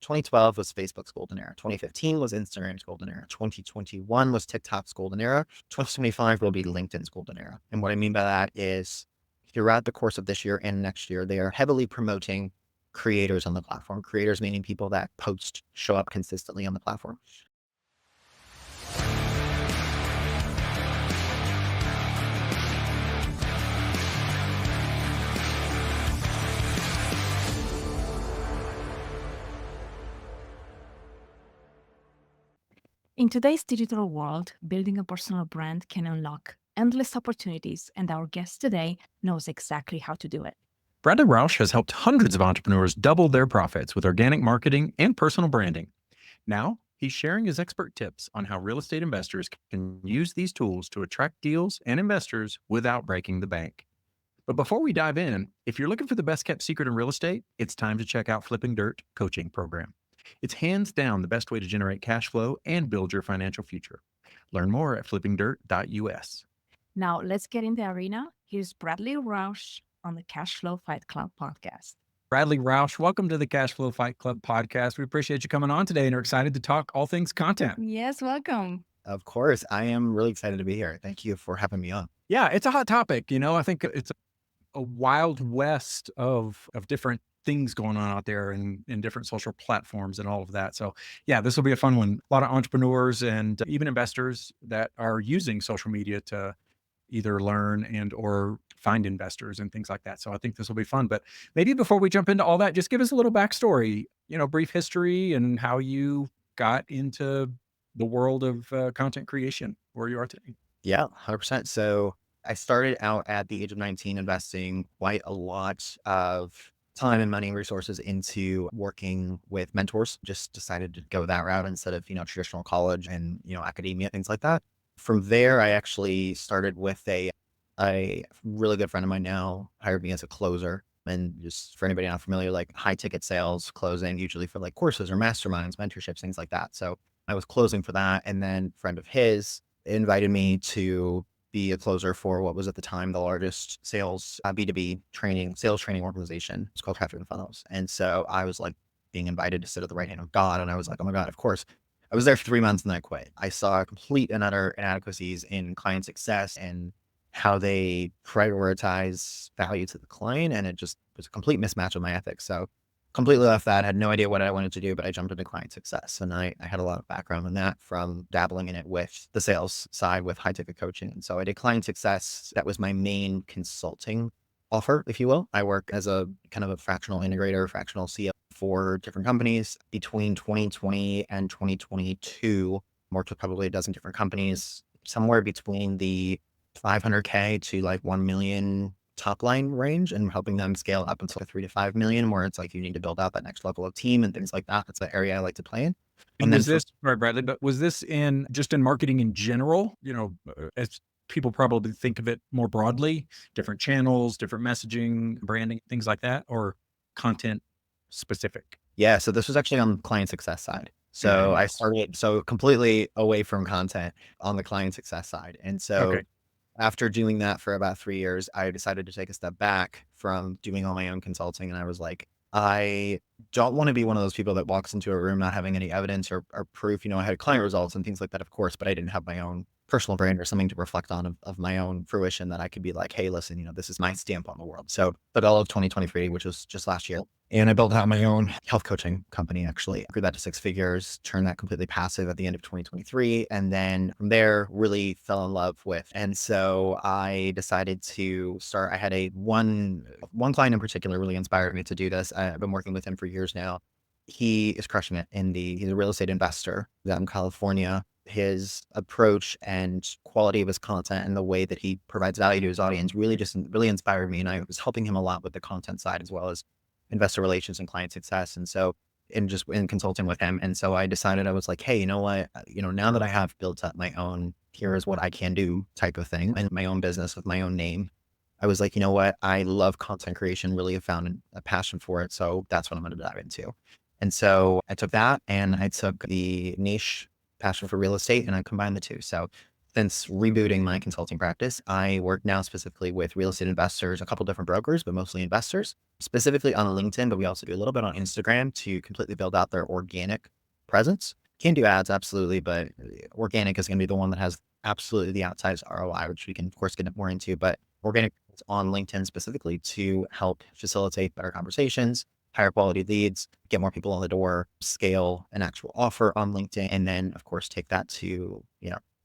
2012 was Facebook's golden era. 2015 was Instagram's golden era. 2021 was TikTok's golden era. 2025 will be LinkedIn's golden era. And what I mean by that is throughout the course of this year and next year, they are heavily promoting creators on the platform. Creators meaning people that post, show up consistently on the platform. In today's digital world, building a personal brand can unlock endless opportunities, and our guest today knows exactly how to do it. Bradley Rausch has helped hundreds of entrepreneurs double their profits with organic marketing and personal branding. Now, he's sharing his expert tips on how real estate investors can use these tools to attract deals and investors without breaking the bank. But before we dive in, if you're looking for the best kept secret in real estate, it's time to check out Flipping Dirt coaching program. It's hands down the best way to generate cash flow and build your financial future. Learn more at flippingdirt.us. Now, let's get in the arena. Here's Bradley Rausch on the Cash Flow Fight Club podcast. Bradley Rausch, welcome to the Cash Flow Fight Club podcast. We appreciate you coming on today and are excited to talk all things content. Yes, welcome. Of course, I am really excited to be here. Thank you for having me on. Yeah, it's a hot topic. I think it's a wild west of different things going on out there in different social platforms and all of that. So yeah, this will be a fun one. A lot of entrepreneurs and even investors that are using social media to either learn and or find investors and things like that. So I think this will be fun. But maybe before we jump into all that, just give us a little backstory, brief history and how you got into the world of content creation, where you are today. Yeah, 100%. So I started out at the age of 19 investing quite a lot of time and money and resources into working with mentors. Just decided to go that route instead of, traditional college and, academia, things like that. From there, I actually started with a really good friend of mine now hired me as a closer. And just for anybody not familiar, like high ticket sales, closing usually for like courses or masterminds, mentorships, things like that. So I was closing for that. And then a friend of his invited me to be a closer for what was at the time the largest sales B2B sales training organization. It's called Traffic and Funnels. And so I was like being invited to sit at the right hand of God. And I was like, oh my God, of course. I was there for 3 months and then I quit. I saw complete and utter inadequacies in client success and how they prioritize value to the client. And it just was a complete mismatch of my ethics. So completely left that, had no idea what I wanted to do, but I jumped into client success. And I had a lot of background in that from dabbling in it with the sales side with high ticket coaching. And so I did client success. That was my main consulting offer, if you will. I work as a kind of a fractional integrator, fractional CEO for different companies between 2020 and 2022, worked with probably a dozen different companies, somewhere between the 500K to like 1 million top line range and helping them scale up until 3 to 5 million, where it's like you need to build out that next level of team and things like that. That's the area I like to play in. And was this, right, Bradley, but was this just in marketing in general, as people probably think of it more broadly, different channels, different messaging, branding, things like that, or content specific? Yeah. So this was actually on the client success side. So I started completely away from content on the client success side. And so after doing that for about 3 years, I decided to take a step back from doing all my own consulting. And I was like, I don't want to be one of those people that walks into a room not having any evidence or proof. I had client results and things like that, of course, but I didn't have my own personal brand or something to reflect on of my own fruition that I could be like, hey, listen, this is my stamp on the world. So, but all of 2023, which was just last year, and I built out my own health coaching company, actually. I grew that to 6 figures, turned that completely passive at the end of 2023. And then from there, really fell in love with. And so I decided to start, I had one client in particular really inspired me to do this. I've been working with him for years now. He is crushing it he's a real estate investor out in California. His approach and quality of his content and the way that he provides value to his audience really inspired me. And I was helping him a lot with the content side as well as investor relations and client success. And so in consulting with him. And so I decided, I was like, hey, you know what, now that I have built up my own, here is what I can do type of thing and my own business with my own name. I was like, you know what, I love content creation, really have found a passion for it. So that's what I'm going to dive into. And so I took that and I took the niche passion for real estate and I combined the two. So since rebooting my consulting practice, I work now specifically with real estate investors, a couple different brokers, but mostly investors, specifically on LinkedIn. But we also do a little bit on Instagram to completely build out their organic presence. Can do ads, absolutely, but organic is going to be the one that has absolutely the outsized ROI, which we can, of course, get more into. But organic is on LinkedIn specifically to help facilitate better conversations, higher quality leads, get more people on the door, scale an actual offer on LinkedIn, and then, of course, take that to,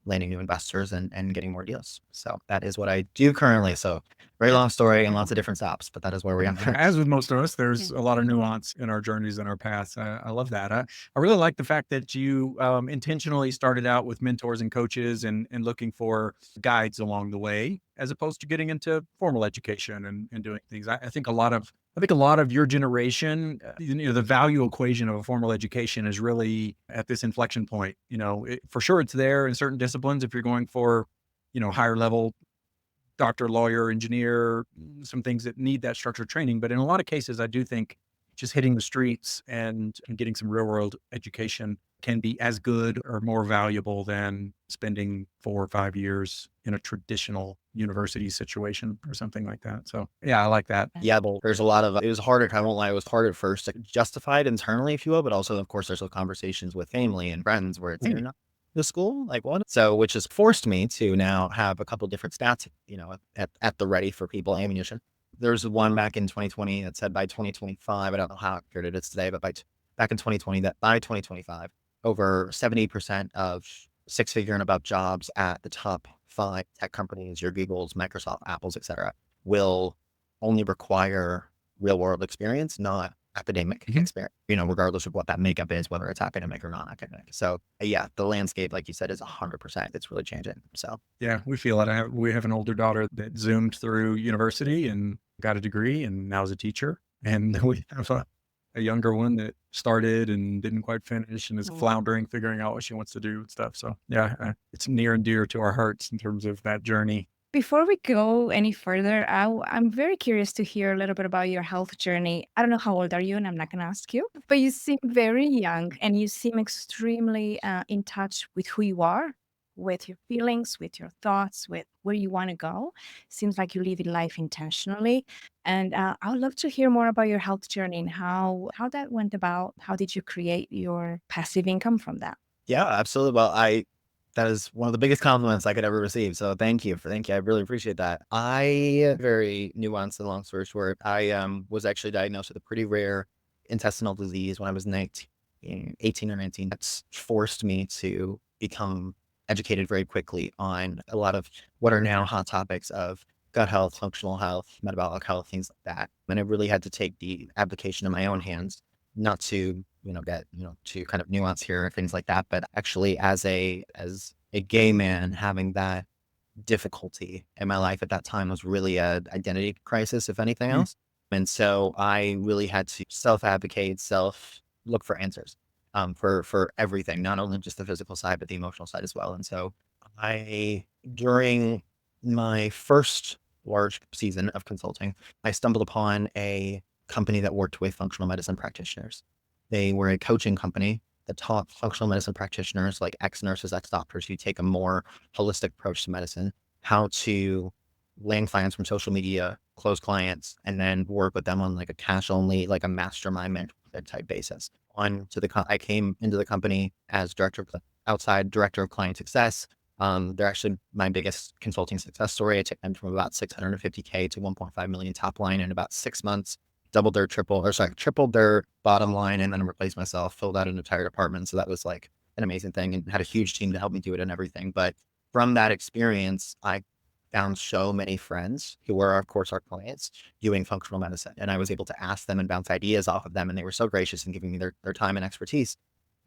landing new investors and getting more deals. So that is what I do currently. So very long story and lots of different stops, but that is where we are. As with most of us, there's Yeah. a lot of nuance in our journeys and our paths. I love that. I really like the fact that you intentionally started out with mentors and coaches and looking for guides along the way, as opposed to getting into formal education and doing things. I think a lot of your generation, the value equation of a formal education is really at this inflection point. For sure, it's there in certain disciplines if you're going for, higher level doctor, lawyer, engineer, some things that need that structured training. But in a lot of cases, I do think just hitting the streets and getting some real world education can be as good or more valuable than spending 4 or 5 years in a traditional university situation or something like that. So yeah, I like that. Yeah, well, there's a lot of, it was harder. I won't lie. It was harder at first to justify it internally, if you will, but also, of course, there's those conversations with family and friends where it's, you're not the school, like what? So, which has forced me to now have a couple different stats, at the ready for people, ammunition. There's one back in 2020 that said by 2025, I don't know how accurate it is today, but back in 2020, that by 2025, over 70% of six-figure and above jobs at the top 5 tech companies, your Googles, Microsoft, Apples, etc., will only require real world experience, not academic Mhm. experience, regardless of what that makeup is, whether it's academic or non-academic. So yeah, the landscape, like you said, is 100%. It's really changing. So Yeah, we feel it. We have an older daughter that zoomed through university and got a degree and now is a teacher. And we have a younger one that started and didn't quite finish and is floundering, figuring out what she wants to do and stuff. So yeah, it's near and dear to our hearts in terms of that journey. Before we go any further, I'm very curious to hear a little bit about your health journey. I don't know how old are you, and I'm not going to ask you, but you seem very young and you seem extremely in touch with who you are, with your feelings, with your thoughts, with where you want to go. Seems like you live in life intentionally. And I would love to hear more about your health journey and how that went about. How did you create your passive income from that? yeah, absolutely. Well, that is one of the biggest compliments I could ever receive. So thank you. I really appreciate that. Very nuanced and long story short, I was actually diagnosed with a pretty rare intestinal disease when I was 19, 18 or 19. That's forced me to become educated very quickly on a lot of what are now hot topics of gut health, functional health, metabolic health, things like that. And I really had to take the application in my own hands, not to get to kind of nuance here and things like that, but actually as a gay man, having that difficulty in my life at that time was really a identity crisis, if anything Mm. else. And so I really had to self advocate, self look for answers, for everything, not only just the physical side but the emotional side as well. And so I during my first large season of consulting, I stumbled upon a company that worked with functional medicine practitioners. They were a coaching company that taught functional medicine practitioners, like ex-nurses, ex-doctors who take a more holistic approach to medicine, how to land clients from social media, close clients, and then work with them on like a cash only, like a mastermind mentor type basis. I came into the company as outside director of client success. They're actually my biggest consulting success story. I took them from about 650K to 1.5 million top line in about 6 months, tripled their bottom line, and then replaced myself, filled out an entire department. So that was like an amazing thing, and had a huge team to help me do it and everything. But from that experience, I found so many friends who were, of course, our clients doing functional medicine. And I was able to ask them and bounce ideas off of them. And they were so gracious in giving me their time and expertise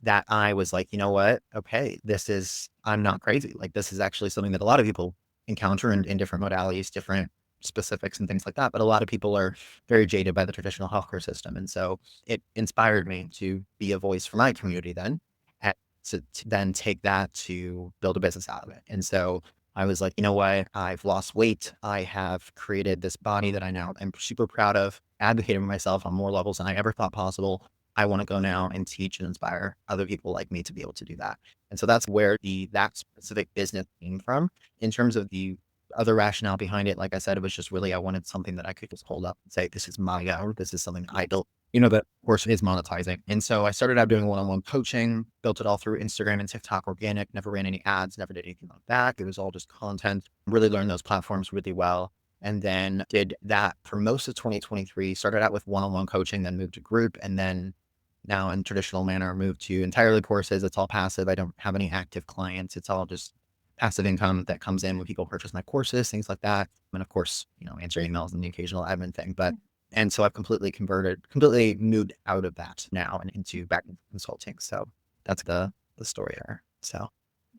that I was like, you know what? Okay, I'm not crazy. Like, this is actually something that a lot of people encounter in different modalities, different specifics and things like that. But a lot of people are very jaded by the traditional healthcare system. And so it inspired me to be a voice for my community then, and to then take that to build a business out of it. And so I was like, you know what? I've lost weight. I have created this body that I now am super proud of, advocating for myself on more levels than I ever thought possible. I want to go now and teach and inspire other people like me to be able to do that. And so that's where that specific business came from. In terms of the other rationale behind it, like I said, it was just really, I wanted something that I could just hold up and say, this is my own, this is something I built, that of course is monetizing. And so I started out doing one-on-one coaching, built it all through Instagram and TikTok organic, never ran any ads, never did anything like that. It was all just content, really learned those platforms really well. And then did that for most of 2023, started out with one-on-one coaching, then moved to group, and then now in traditional manner, moved to entirely courses. It's all passive. I don't have any active clients. It's all just passive income that comes in when people purchase my courses, things like that. And of course, answer emails and the occasional admin thing. And so I've completely moved out of that now and into back into consulting. So that's the story there. So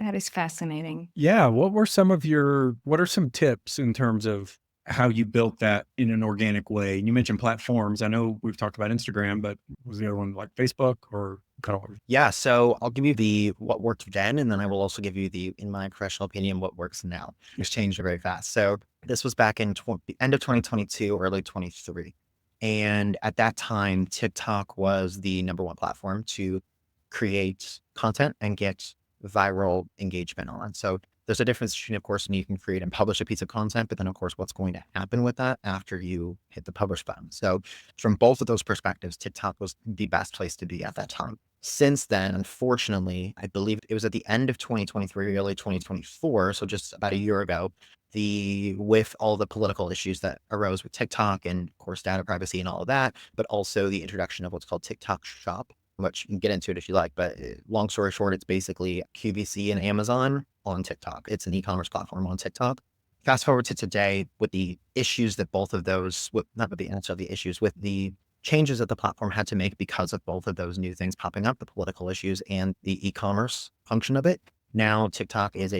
That is fascinating. Yeah. What are some tips in terms of how you built that in an organic way? You mentioned platforms. I know we've talked about Instagram, but was the other one like Facebook or kind of? yeah, so I'll give you what worked then, and then I will also give you in my professional opinion, what works now. It's changed very fast. So this was back in the end of 2022, early 23. And at that time, TikTok was the number one platform to create content and get viral engagement on. So there's a difference between, of course, when you can create and publish a piece of content, but then of course, what's going to happen with that after you hit the publish button. So from both of those perspectives, TikTok was the best place to be at that time. Since then, unfortunately, I believe it was at the end of 2023, early 2024, so just about a year ago, with all the political issues that arose with TikTok and of course data privacy and all of that, but also the introduction of what's called TikTok Shop, which you can get into it if you like, but long story short, it's basically QVC and Amazon on TikTok. It's an e-commerce platform on TikTok. Fast forward to today with the issues that both of those, not with the answer of the issues, with the changes that the platform had to make because of both of those new things popping up, the political issues and the e-commerce function of it. Now TikTok is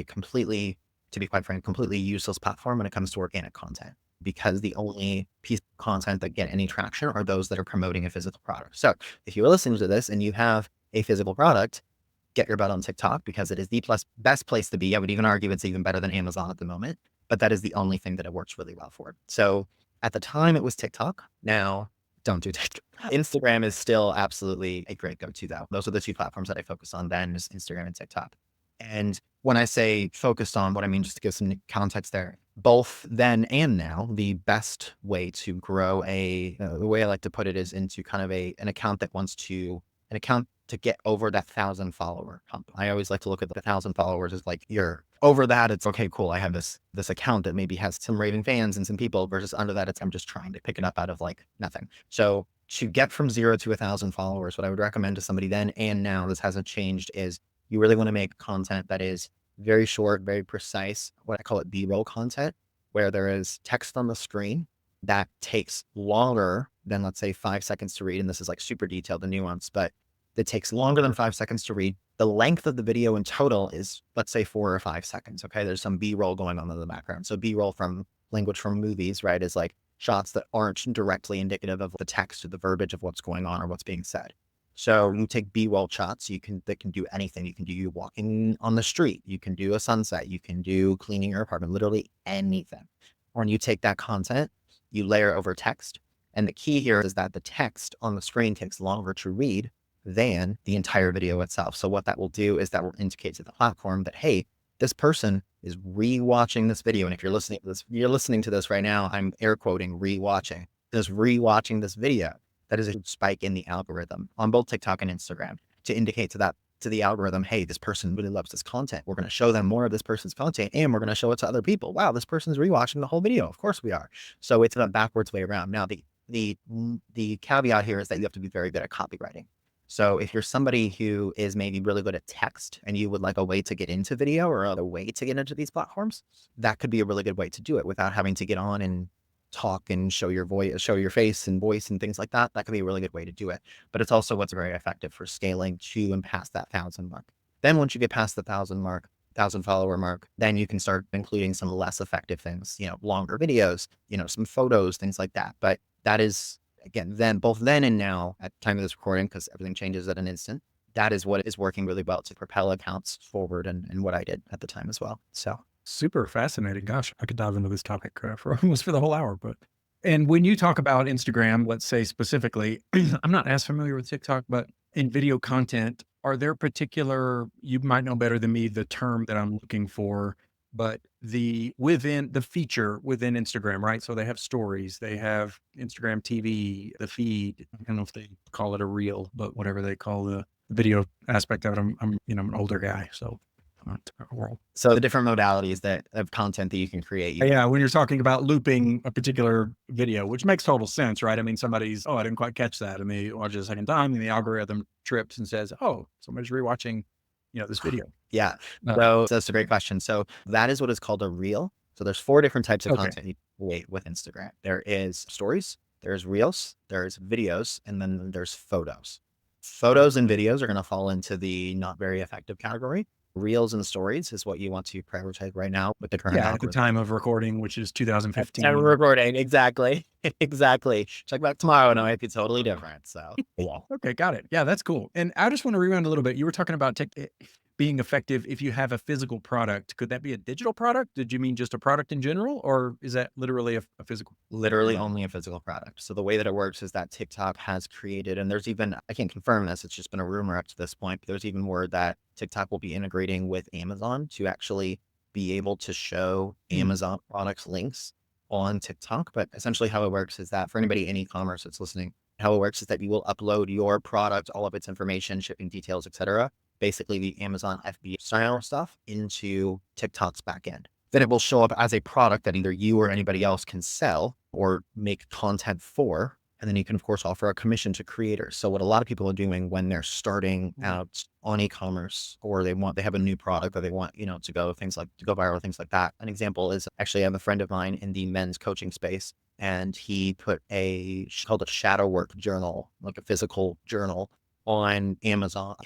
to be quite frank, completely useless platform when it comes to organic content, because the only piece of content that get any traction are those that are promoting a physical product. So if you are listening to this and you have a physical product, get your butt on TikTok, because it is the best place to be. I would even argue it's even better than Amazon at the moment, but that is the only thing that it works really well for. So at the time it was TikTok. Now don't do TikTok. Instagram is still absolutely a great go-to though. Those are the two platforms that I focus on then, is Instagram and TikTok. And when I say focused on, what I mean, just to give some context there, both then and now, the best way to grow the way I like to put it is into kind of an account to get over that 1,000 follower hump. I always like to look at the 1,000 followers as like, you're over that. It's okay, cool. I have this account that maybe has some raving fans and some people, versus under that, I'm just trying to pick it up out of like nothing. So to get from 0 to 1,000 followers, what I would recommend to somebody then and now, this hasn't changed, is you really want to make content that is very short, very precise, what I call it B-roll content, where there is text on the screen that takes longer than, let's say, 5 seconds to read. And this is like super detailed and nuanced, but it takes longer than 5 seconds to read. The length of the video in total is, let's say, 4 or 5 seconds. Okay. There's some B-roll going on in the background. So B-roll from language from movies, right, is like shots that aren't directly indicative of the text or the verbiage of what's going on or what's being said. So you take B-roll shots, that can do anything. You can do you walking on the street. You can do a sunset. You can do cleaning your apartment, literally anything. When you take that content, you layer over text. And the key here is that the text on the screen takes longer to read than the entire video itself. So what that will do is that will indicate to the platform that, hey, this person is rewatching this video. And if you're listening to this right now, I'm air quoting rewatching. Is rewatching this video. That is a spike in the algorithm on both TikTok and Instagram to indicate to the algorithm, hey, this person really loves this content. We're going to show them more of this person's content, and we're going to show it to other people. Wow, this person's rewatching the whole video. Of course we are. So it's a backwards way around. Now, the caveat here is that you have to be very good at copywriting. So if you're somebody who is maybe really good at text and you would like a way to get into video or a way to get into these platforms, that could be a really good way to do it without having to get on and talk and show your face and voice and things like that. That could be a really good way to do it. But it's also what's very effective for scaling to and past that 1,000 mark. Then once you get past the 1,000 follower mark, then you can start including some less effective things, longer videos, some photos, things like that. But that is, again, both then and now at the time of this recording, because everything changes at an instant, that is what is working really well to propel accounts forward, and what I did at the time as well. So Super fascinating. Gosh, I could dive into this topic for almost for the whole hour, but And when you talk about Instagram, let's say specifically, I'm not as familiar with TikTok, but in video content, are there particular, you might know better than me, the term that I'm looking for, but within the feature within Instagram, right? So they have stories, they have Instagram TV, the feed. I don't know if they call it a reel, but whatever they call the video aspect of it. I'm an older guy, so not a world. So the different modalities that of content that you can create. Yeah, when you're talking about looping a particular video, which makes total sense, right? I mean, oh, I didn't quite catch that. And they watch it a second time and the algorithm trips and says, oh, somebody's rewatching, this video. Yeah. Uh, So that's a great question. So that is what is called a reel. So there's 4 different types of okay. content you can create with Instagram. There is stories, there's reels, there's videos, and then there's photos. Photos and videos are going to fall into the not very effective category. Reels and stories is what you want to prioritize right now with the current Yeah, at the algorithm. time of recording, which is Time 2015. of recording, exactly. Exactly. Check back tomorrow and it might be totally different. So yeah. Okay, got it. Yeah, that's cool. And I just want to rewind a little bit. You were talking about being effective if you have a physical product. Could that be a digital product? Did you mean just a product in general, or is that literally a physical? Literally only a physical product. So the way that it works is that TikTok has created, and there's even, I can't confirm this, it's just been a rumor up to this point, but there's even word that TikTok will be integrating with Amazon to actually be able to show Amazon products links on TikTok. But essentially how it works is that for anybody in e-commerce that's listening, how it works is that you will upload your product, all of its information, shipping details, etc., basically the Amazon FBA style stuff into TikTok's backend. Then it will show up as a product that either you or anybody else can sell or make content for. And then you can, of course, offer a commission to creators. So what a lot of people are doing when they're starting out on e-commerce, or they have a new product or they want, to go viral, things like that. An example is actually I have a friend of mine in the men's coaching space, and he put called a shadow work journal, like a physical journal on Amazon,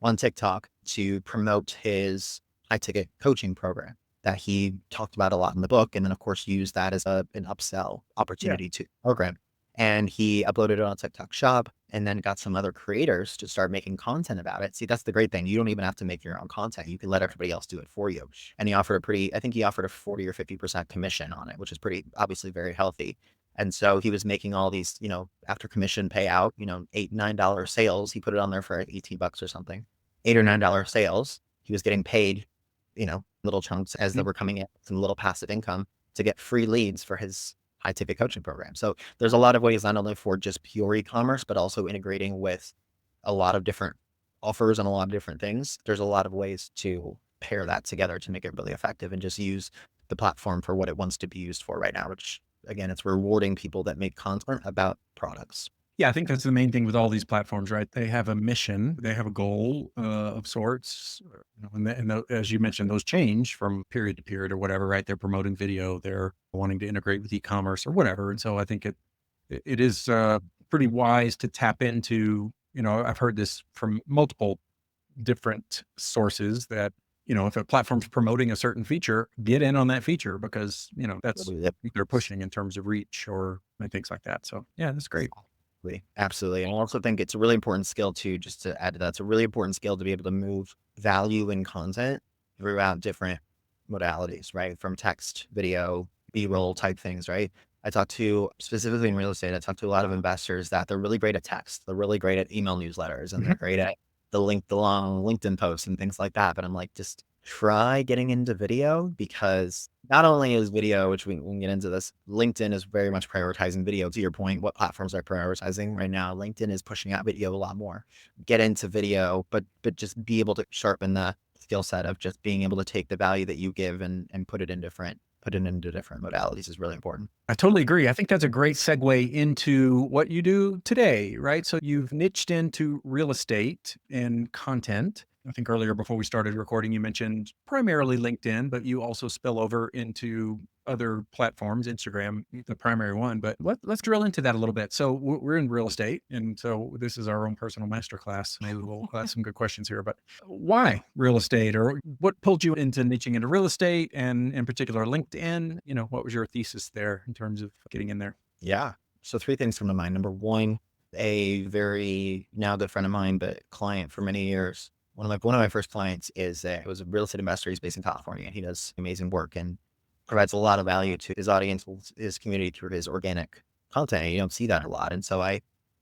on TikTok to promote his high ticket coaching program that he talked about a lot in the book. And then of course used that as an upsell opportunity to the program. And he uploaded it on TikTok shop and then got some other creators to start making content about it. See, that's the great thing. You don't even have to make your own content. You can let everybody else do it for you. And he offered I think he offered a 40 or 50% commission on it, which is pretty obviously very healthy. And so he was making all these, after commission payout, $8, $9 sales. He put it on there for $18 or something, $8 or $9 sales. He was getting paid, little chunks as they were coming in, some little passive income to get free leads for his high ticket coaching program. So there's a lot of ways, not only for just pure e-commerce, but also integrating with a lot of different offers and a lot of different things. There's a lot of ways to pair that together to make it really effective and just use the platform for what it wants to be used for right now, which again, it's rewarding people that make content about products. Yeah, I think that's the main thing with all these platforms, right? They have a mission, they have a goal of sorts, as you mentioned, those change from period to period or whatever, right? They're promoting video, they're wanting to integrate with e-commerce or whatever, and so I think it is pretty wise to tap into. I've heard this from multiple different sources that if a platform's promoting a certain feature, get in on that feature because that's what they're pushing in terms of reach or things like that. So yeah, that's great. Absolutely. And I also think it's a really important skill too, just to add to that, it's a really important skill to be able to move value in content throughout different modalities, right? From text, video, B-roll type things, right? I talk to, specifically in real estate, I talk to a lot of investors that they're really great at text. They're really great at email newsletters, and they're great at the long LinkedIn posts and things like that. But I'm like, just try getting into video, because not only is video, which we can get into this, LinkedIn is very much prioritizing video. To your point, what platforms are prioritizing right now? LinkedIn is pushing out video a lot more. Get into video, but just be able to sharpen the skill set of just being able to take the value that you give and put it into different modalities is really important. I totally agree. I think that's a great segue into what you do today, right? So you've niched into real estate and content. I think earlier before we started recording, you mentioned primarily LinkedIn, but you also spill over into other platforms, Instagram, the primary one. But let's drill into that a little bit. So we're in real estate, and so this is our own personal masterclass. Maybe we'll ask some good questions here. But why real estate, or what pulled you into niching into real estate, and in particular LinkedIn? What was your thesis there in terms of getting in there? Yeah. So 3 things come to mind. Number 1, a very now good friend of mine, but client for many years. One of my first clients was a real estate investor. He's based in California. He does amazing work in provides a lot of value to his audience, his community through his organic content. You don't see that a lot. And so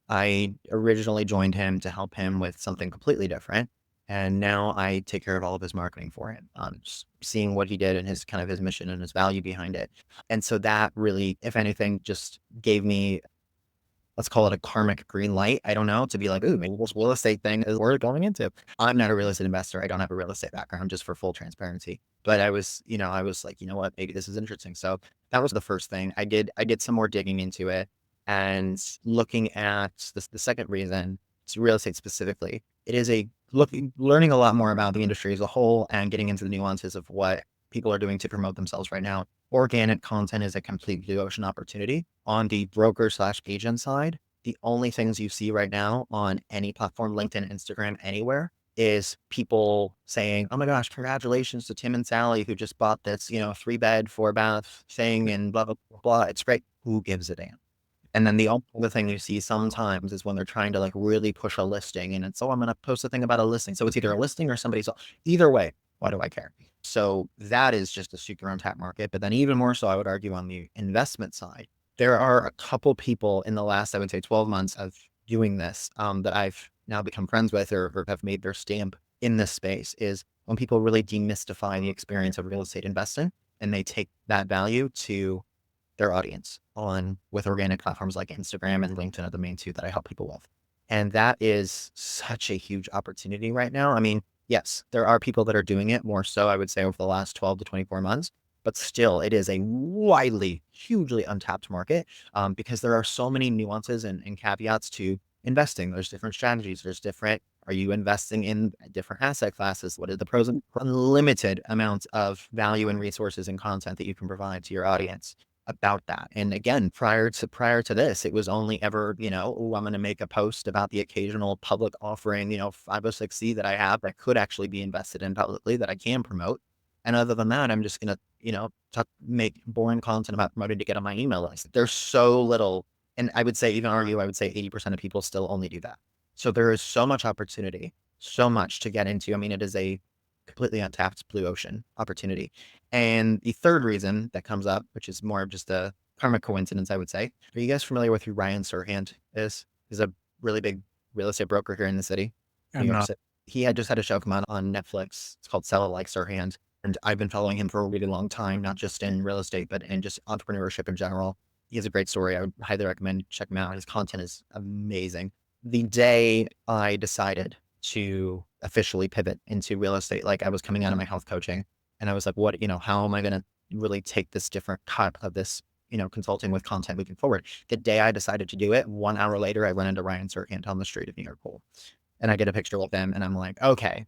I originally joined him to help him with something completely different. And now I take care of all of his marketing for him, just seeing what he did and his kind of his mission and his value behind it. And so that really, if anything, just gave me, let's call it a karmic green light. I don't know, to be like, ooh, maybe this real estate thing is worth going into. I'm not a real estate investor. I don't have a real estate background, just for full transparency. But I was like, you know what, maybe this is interesting. So that was the first thing. I did some more digging into it and looking at the second reason, it's real estate specifically. It is learning a lot more about the industry as a whole and getting into the nuances of what people are doing to promote themselves right now. Organic content is a complete blue ocean opportunity. On the broker slash agent side, the only things you see right now on any platform, LinkedIn, Instagram, anywhere, is people saying, oh my gosh, congratulations to Tim and Sally who just bought this, 3-bed, 4-bath thing and blah, blah, blah, blah. It's great. Who gives a damn? And then the only other thing you see sometimes is when they're trying to like really push a listing and it's, oh, I'm going to post a thing about a listing. So it's either a listing or somebody's, either way, why do I care? So that is just a super untapped market. But then even more so, I would argue on the investment side, there are a couple people in the last, I would say 12 months of doing this that I've now become friends with or have made their stamp in this space is when people really demystify the experience of real estate investing and they take that value to their audience on with organic platforms like Instagram and LinkedIn are the main two that I help people with. And that is such a huge opportunity right now. I mean, yes, there are people that are doing it more so, I would say, over the last 12 to 24 months, but still it is a widely, hugely untapped market because there are so many nuances and caveats to investing. There's different strategies. Are you investing in different asset classes? What are the pros and unlimited amounts of value and resources and content that you can provide to your audience about that. And again, prior to this, it was only ever, oh, I'm going to make a post about the occasional public offering, 506C that I have that could actually be invested in publicly that I can promote. And other than that, I'm just going to, make boring content about promoting to get on my email list. There's so little. And I would say, 80% of people still only do that. So there is so much opportunity, so much to get into. I mean, it is a completely untapped blue ocean opportunity. And the third reason that comes up, which is more of just a karmic coincidence, I would say. Are you guys familiar with who Ryan Serhant is? He's a really big real estate broker here in the city, New I'm York not. City. He had just had a show come out on Netflix. It's called Sell It Like Serhant. And I've been following him for a really long time, not just in real estate, but in just entrepreneurship in general. He has a great story. I would highly recommend check him out. His content is amazing. The day I decided to officially pivot into real estate, like I was coming out of my health coaching and I was like, how am I going to really take this different cut of this, consulting with content moving forward? The day I decided to do it, 1 hour later, I run into Ryan Serhant on the street of New York Pool and I get a picture with him and I'm like, okay,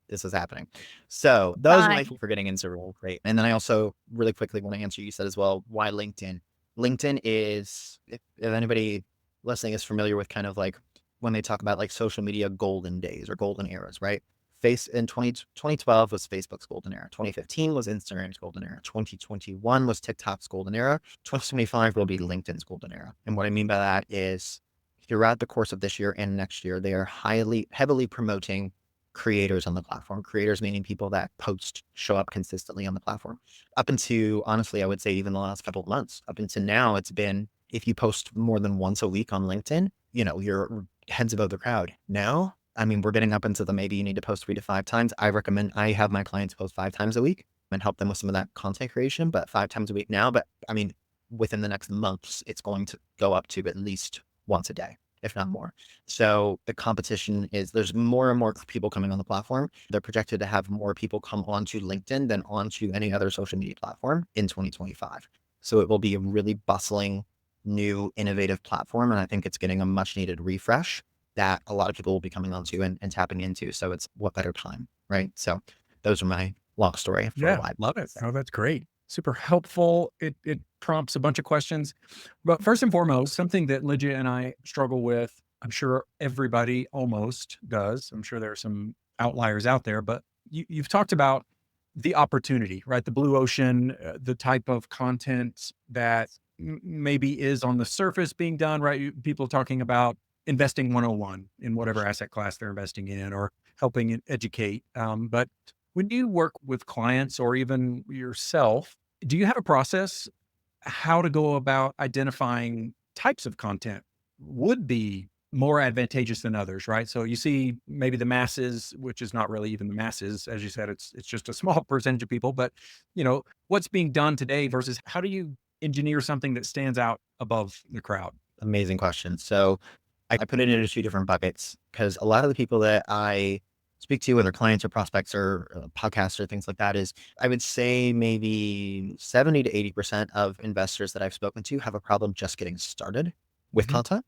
this is happening. So those are my Fine. for getting into real great. And then I also really quickly want to answer, you said as well, why LinkedIn? LinkedIn is, if anybody listening is familiar with kind of like when they talk about like social media golden days or golden eras, right? Face in 2012 was Facebook's golden era. 2015 was Instagram's golden era. 2021 was TikTok's golden era. 2025 will be LinkedIn's golden era. And what I mean by that is throughout the course of this year and next year, they are heavily promoting creators on the platform. Creators meaning people that post, show up consistently on the platform. Up into, honestly, I would say even the last couple of months, up into now, it's been, if you post more than once a week on LinkedIn, you're heads above the crowd. Now, I mean, we're getting up into the maybe you need to post 3 to 5 times. I have my clients post 5 times a week and help them with some of that content creation, but 5 times a week now. But I mean, within the next months, it's going to go up to at least once a day, if not more. So the competition is there's more and more people coming on the platform. They're projected to have more people come onto LinkedIn than onto any other social media platform in 2025. So it will be a really bustling, new, innovative platform. And I think it's getting a much needed refresh that a lot of people will be coming onto and tapping into. So it's what better time, right? So those are my long story for Yeah, why. love it. Oh, that's great. Super helpful. It prompts a bunch of questions. But first and foremost, something that Lydia and I struggle with, I'm sure everybody almost does. I'm sure there are some outliers out there, but you've talked about the opportunity, right? The blue ocean, the type of content that maybe is on the surface being done, right? People talking about investing 101 in whatever asset class they're investing in or helping educate. But when you work with clients or even yourself, Do you have a process how to go about identifying types of content would be more advantageous than others, right? So you see maybe the masses, which is not really even the masses, as you said, it's just a small percentage of people, but what's being done today versus how do you engineer something that stands out above the crowd? Amazing question. So I put it into two different buckets because a lot of the people that I speak to, whether clients or prospects or podcasts or things like that, is I would say maybe 70 to 80% of investors that I've spoken to have a problem just getting started with Mhm. content.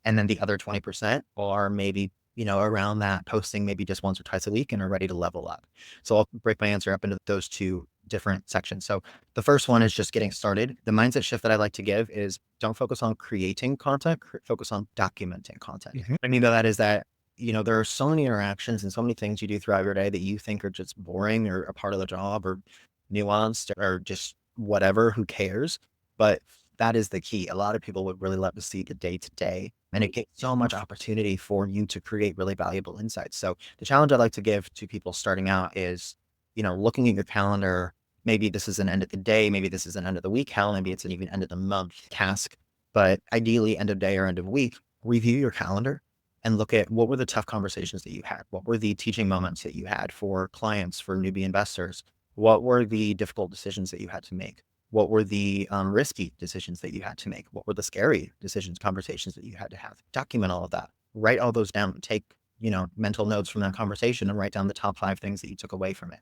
And then the other 20% are maybe, around that posting maybe just once or twice a week and are ready to level up. So I'll break my answer up into those two different sections. So the first one is just getting started. The mindset shift that I like to give is don't focus on creating content, focus on documenting content. Mhm. What I mean by that is that, there are so many interactions and so many things you do throughout your day that you think are just boring or a part of the job or nuanced or just whatever, who cares? But that is the key. A lot of people would really love to see the day to day, and it gives so much opportunity for you to create really valuable insights. So the challenge I'd like to give to people starting out is, looking at your calendar. Maybe this is an end of the day, maybe this is an end of the week, hell, maybe it's an even end of the month task. But ideally, end of day or end of week, review your calendar and look at what were the tough conversations that you had? What were the teaching moments that you had for clients, for newbie investors? What were the difficult decisions that you had to make? What were the risky decisions that you had to make? What were the scary decisions, conversations that you had to have? Document all of that. Write all those down. Take, mental notes from that conversation and write down the top 5 things that you took away from it.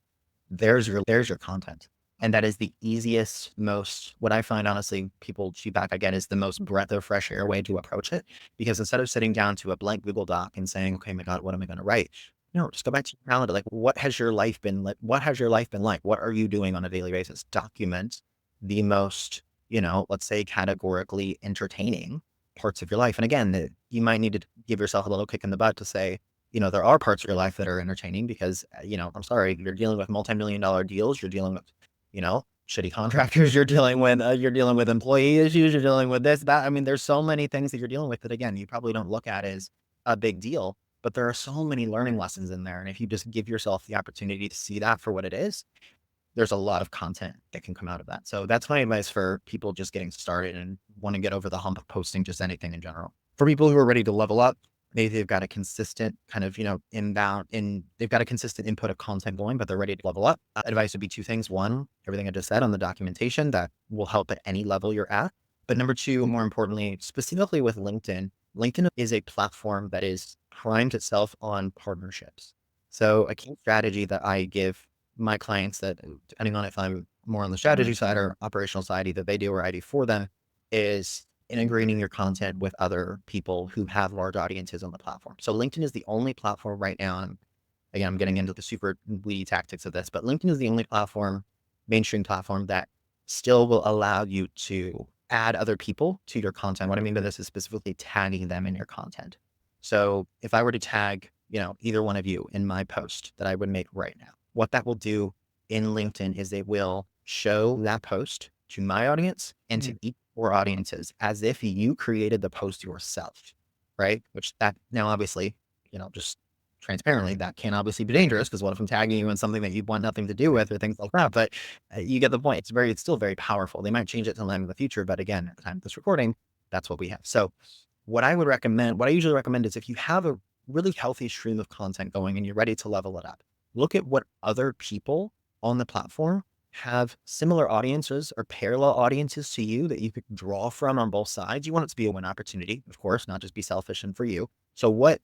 There's your content. And that is the easiest, most, what I find, honestly, people feedback I get is the most breath of fresh air way to approach it. Because instead of sitting down to a blank Google Doc and saying, okay, my God, what am I going to write? No, just go back to your calendar. Like, what has your life been like? What has your life been like? What are you doing on a daily basis? Document the most, let's say categorically entertaining parts of your life. And again, you might need to give yourself a little kick in the butt to say, there are parts of your life that are entertaining because, I'm sorry, you're dealing with multi-million-dollar deals. You're dealing with, shitty contractors. You're dealing with employee issues. You're dealing with this, that. I mean, there's so many things that you're dealing with that, again, you probably don't look at as a big deal, but there are so many learning lessons in there. And if you just give yourself the opportunity to see that for what it is, there's a lot of content that can come out of that. So that's my advice for people just getting started and want to get over the hump of posting just anything in general. For people who are ready to level up, maybe they've got a consistent kind of, they've got a consistent input of content going, but they're ready to level up. Advice would be two things. One, everything I just said on the documentation that will help at any level you're at. But number two, more importantly, specifically with LinkedIn, LinkedIn is a platform that is primed itself on partnerships. So a key strategy that I give my clients that, depending on if I'm more on the strategy side or operational side, either they do or I do for them, is integrating your content with other people who have large audiences on the platform. So LinkedIn is the only platform right now. And again, I'm getting into the super weedy tactics of this, but LinkedIn is the only platform, mainstream platform that still will allow you to add other people to your content. What I mean by this is specifically tagging them in your content. So if I were to tag, either one of you in my post that I would make right now, what that will do in LinkedIn is it will show that post to my audience and to Mm. each four audiences as if you created the post yourself, right? Which that now obviously, just transparently, that can obviously be dangerous because what if I'm tagging you in something that you want nothing to do with or things like that? But you get the point. It's still very powerful. They might change it sometime in the future, but again, at the time of this recording, that's what we have. So what I usually recommend is if you have a really healthy stream of content going and you're ready to level it up, look at what other people on the platform have similar audiences or parallel audiences to you that you could draw from on both sides. You want it to be a win opportunity, of course, not just be selfish and for you. So what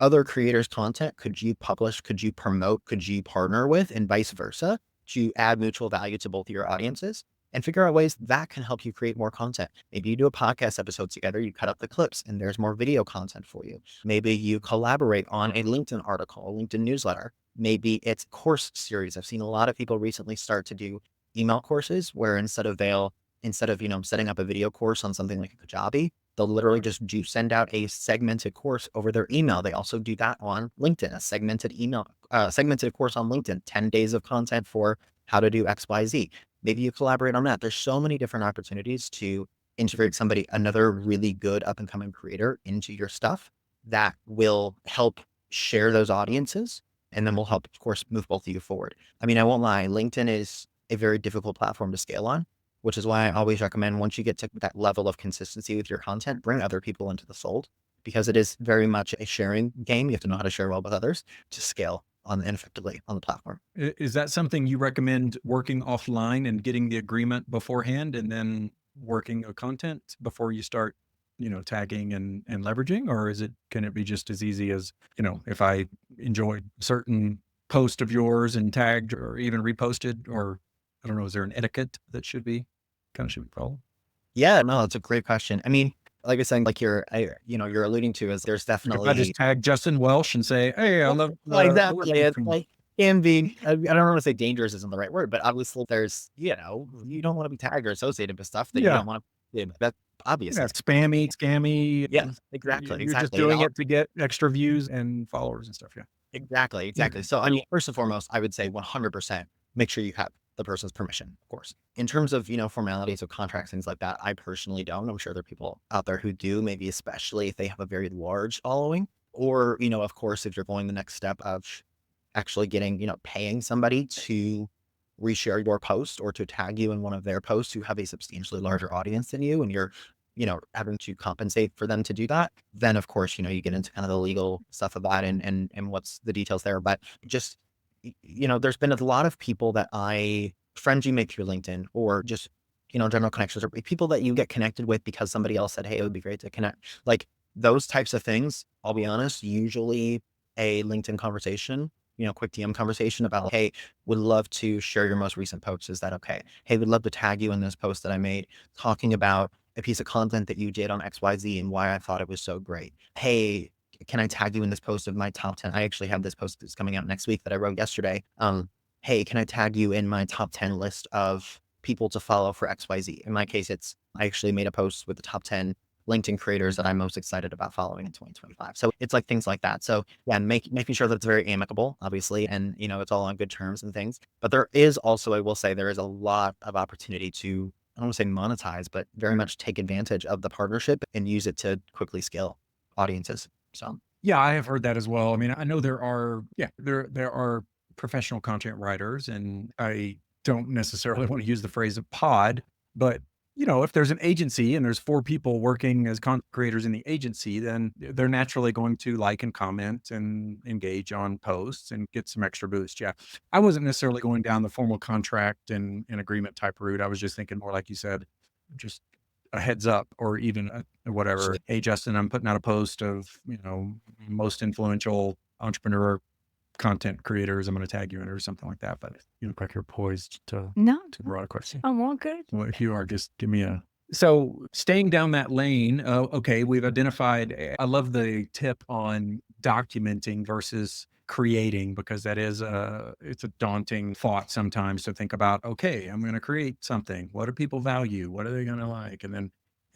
other creators' content could you publish, could you promote, could you partner with, and vice versa to add mutual value to both of your audiences? And figure out ways that can help you create more content. Maybe you do a podcast episode together, you cut up the clips, and there's more video content for you. Maybe you collaborate on a LinkedIn article, a LinkedIn newsletter. Maybe it's course series. I've seen a lot of people recently start to do email courses where instead of setting up a video course on something like a Kajabi, they'll literally just send out a segmented course over their email. They also do that on LinkedIn, a segmented course on LinkedIn, 10 days of content for how to do XYZ. Maybe you collaborate on that. There's so many different opportunities to integrate another really good up and coming creator into your stuff that will help share those audiences and then will help, of course, move both of you forward. I mean, I won't lie. LinkedIn is a very difficult platform to scale on, which is why I always recommend once you get to that level of consistency with your content, bring other people into the fold because it is very much a sharing game. You have to know how to share well with others to scale on and effectively on the platform. Is that something you recommend working offline and getting the agreement beforehand and then working a content before you start, tagging and leveraging? Or can it be just as easy as, if I enjoyed certain post of yours and tagged or even reposted, or I don't know, is there an etiquette that should be followed? Yeah, no, that's a great question. I mean, like I said, like you're alluding to is there's Like if I just definitely tag Justin Welsh and say, hey, I love exactly. It's like can be, I don't want to say dangerous isn't the right word, but obviously there's, you don't want to be tagged or associated with stuff that you yeah. don't want to, that's obvious. Yeah, spammy, scammy. Yeah, exactly. You're just Exactly. And doing it to get extra views and followers and stuff. Yeah. exactly, Yeah. exactly. So, I mean, first and foremost, I would say 100% make sure you have the person's permission, of course. In terms of, formalities of contracts, things like that, I personally don't. I'm sure there are people out there who do, maybe especially if they have a very large following. Or, of course, if you're going the next step of actually getting, paying somebody to reshare your post or to tag you in one of their posts who have a substantially larger audience than you, and you're, having to compensate for them to do that, then of course, you get into kind of the legal stuff of that and what's the details there. But just, there's been a lot of people that friends you make through LinkedIn or just, general connections or people that you get connected with because somebody else said, hey, it would be great to connect. Like those types of things, I'll be honest, usually a LinkedIn conversation, quick DM conversation about, hey, would love to share your most recent post. Is that okay? Hey, would love to tag you in this post that I made talking about a piece of content that you did on XYZ and why I thought it was so great. Hey, can I tag you in this post of my top 10? I actually have this post that's coming out next week that I wrote yesterday. Hey, can I tag you in my top 10 list of people to follow for XYZ? In my case, I actually made a post with the top 10 LinkedIn creators that I'm most excited about following in 2025. So it's like things like that. So yeah, making sure that it's very amicable, obviously, and it's all on good terms and things. But there is also, I will say, there is a lot of opportunity to, I don't want to say monetize, but very much take advantage of the partnership and use it to quickly scale audiences. So Yeah, I have heard that as well. I mean, I know there are professional content writers, and I don't necessarily want to use the phrase of pod, but if there's an agency and there's four people working as content creators in the agency, then they're naturally going to like and comment and engage on posts and get some extra boost. Yeah. I wasn't necessarily going down the formal contract and agreement type route. I was just thinking more like you said, just a heads up or even whatever. Hey, Justin, I'm putting out a post of, most influential entrepreneur content creators. I'm going to tag you in it or something like that. But you look like you're poised to No, broad a question. I'm all good. Well, if you are, just give me so staying down that lane. Okay. We've identified, I love the tip on documenting versus creating, because that is it's a daunting thought sometimes to think about, okay, I'm going to create something. What do people value? What are they going to like? And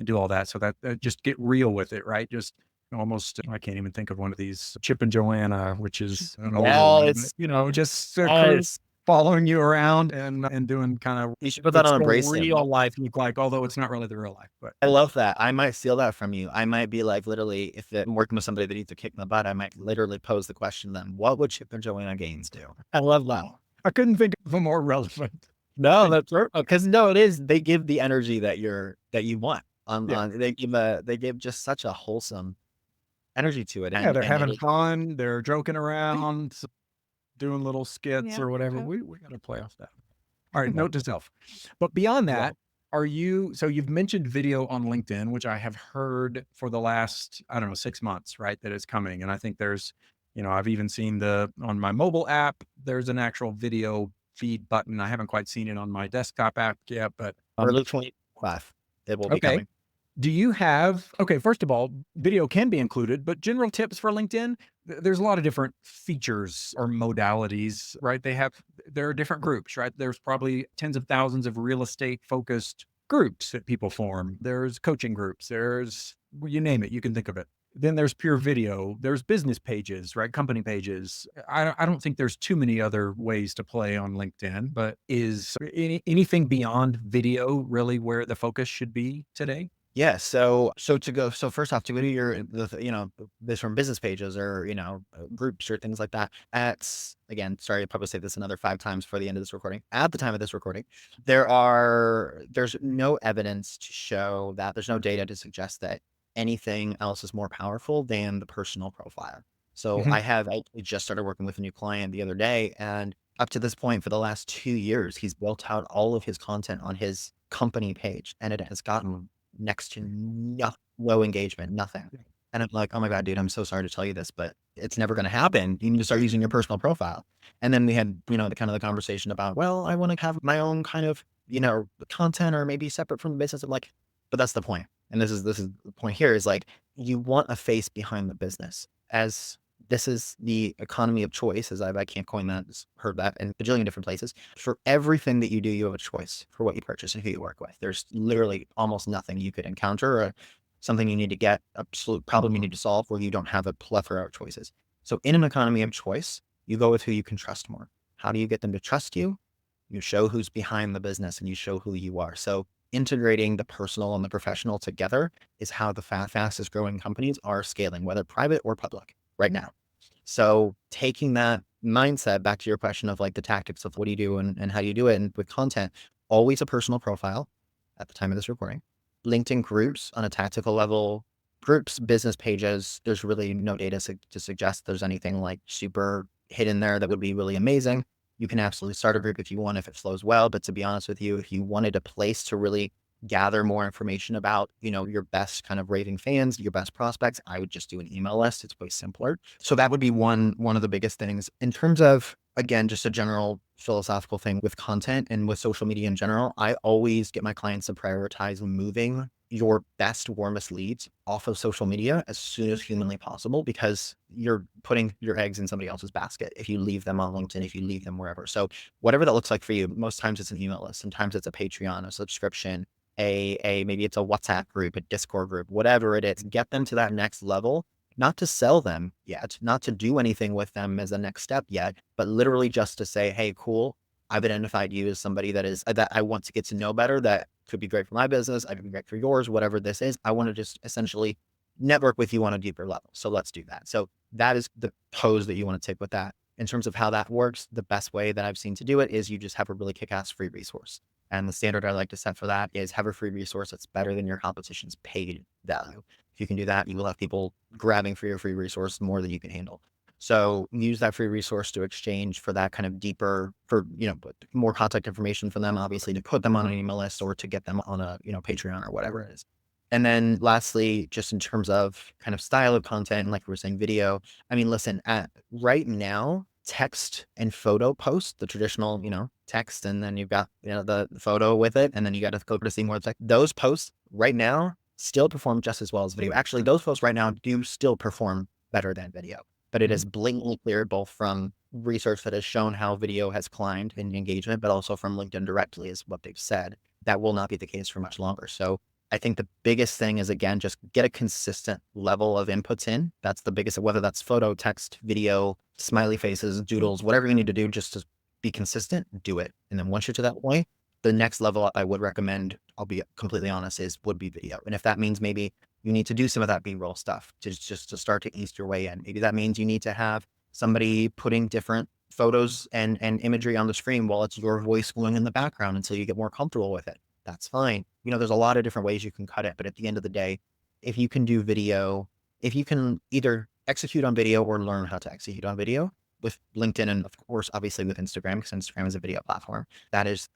do all that. So that just get real with it, right? Just almost, I can't even think of one of these, Chip and Joanna, which is an older one, yes, just yes, following you around and doing kind of you should put that what's on a the bracelet. real life look like, although it's not really the real life. But I love that. I might steal that from you. I might be like, literally, if I'm working with somebody that needs to kick in the butt, I might literally pose the question to them, what would Chip and Joanna Gaines do? I love that. I couldn't think of a more relevant. No, that's right. Because no, it is. They give the energy that you want. Yeah. They give just such a wholesome energy to it. Yeah. They're And it having is, fun. They're joking around, doing little skits Yeah. or whatever. Okay. We got to play off that. All right. Note to self. But beyond that, so you've mentioned video on LinkedIn, which I have heard for the last, I don't know, 6 months, right? That it's coming. And I think there's, I've even seen on my mobile app, there's an actual video feed button. I haven't quite seen it on my desktop app yet, but early 25. It will be okay. coming. Do you have, okay, first of all, video can be included, but general tips for LinkedIn, there's a lot of different features or modalities, right? There are different groups, right? There's probably tens of thousands of real estate focused groups that people form. There's coaching groups. Well, you name it, you can think of it. Then there's pure video. There's business pages, right? Company pages. I don't think there's too many other ways to play on LinkedIn, but is anything beyond video really where the focus should be today? Yeah. So first off, to go to this from business pages or, groups or things like that. Again, sorry, I'll probably say this another 5 times before the end of this recording. At the time of this recording, there's no evidence to show that there's no data to suggest that anything else is more powerful than the personal profile. So Mhm. I just started working with a new client the other day, and up to this point for the last 2 years, he's built out all of his content on his company page, and it has gotten next to low engagement, nothing. And I'm like, "Oh my god, dude, I'm so sorry to tell you this, but it's never gonna happen. You need to start using your personal profile." And then we had, the conversation about, "Well, I wanna have my own kind of, content or maybe separate from the business." I'm like, "But that's the point." And this is the point here is like, you want a face behind the business. As this is the economy of choice, as I can't coin that, heard that in a bajillion different places. For everything that you do, you have a choice for what you purchase and who you work with. There's literally almost nothing you could encounter or something you need to get, absolute problem you need to solve where you don't have a plethora of choices. So in an economy of choice, you go with who you can trust more. How do you get them to trust you? You show who's behind the business and you show who you are. So integrating the personal and the professional together is how the fastest growing companies are scaling, whether private or public right now. So taking that mindset back to your question of like the tactics of what do you do and how do you do it, and with content, always a personal profile at the time of this recording, LinkedIn groups on a tactical level, groups, business pages. There's really no data to suggest there's anything like super hidden there that would be really amazing. You can absolutely start a group if you want, if it flows well. But to be honest with you, if you wanted a place to really gather more information about, your best kind of raving fans, your best prospects, I would just do an email list. It's way simpler. So that would be one of the biggest things in terms of, again, just a general philosophical thing with content and with social media in general. I always get my clients to prioritize moving your best, warmest leads off of social media as soon as humanly possible, because you're putting your eggs in somebody else's basket if you leave them on LinkedIn, if you leave them wherever. So whatever that looks like for you, most times it's an email list, sometimes it's a Patreon, a subscription, maybe it's a WhatsApp group, a Discord group, whatever it is. Get them to that next level, not to sell them yet, not to do anything with them as a next step yet, but literally just to say, "Hey, cool. I've identified you as somebody that I want to get to know better. That could be great for my business. I could be great for yours, whatever this is. I want to just essentially network with you on a deeper level. So let's do that." So that is the pose that you want to take with that. In terms of how that works, the best way that I've seen to do it is you just have a really kick-ass free resource. And the standard I like to set for that is have a free resource that's better than your competition's paid value. If you can do that, you will have people grabbing for your free resource more than you can handle. So use that free resource to exchange for that kind of deeper, for, more contact information for them, obviously to put them on an email list or to get them on a, Patreon or whatever it is. And then lastly, just in terms of kind of style of content, and like we were saying, video, I mean, listen, at right now, text and photo post, the traditional, text, and then you've got, the photo with it, and then you got to go to see more text. Those posts right now still perform just as well as video. Actually, those posts right now do still perform better than video, but it Mhm. is blatantly clear both from research that has shown how video has climbed in engagement, but also from LinkedIn directly is what they've said. That will not be the case for much longer. So I think the biggest thing is, again, just get a consistent level of inputs in. That's the biggest, whether that's photo, text, video, smiley faces, doodles, whatever you need to do just to be consistent, do it. And then once you're to that point, the next level I would recommend, I'll be completely honest, would be video. And if that means maybe you need to do some of that B-roll stuff just to start to ease your way in. Maybe that means you need to have somebody putting different photos and imagery on the screen while it's your voice going in the background until you get more comfortable with it. That's fine. There's a lot of different ways you can cut it, but at the end of the day, if you can do video, if you can either execute on video or learn how to execute on video with LinkedIn, and of course, obviously with Instagram, because Instagram is a video platform, that's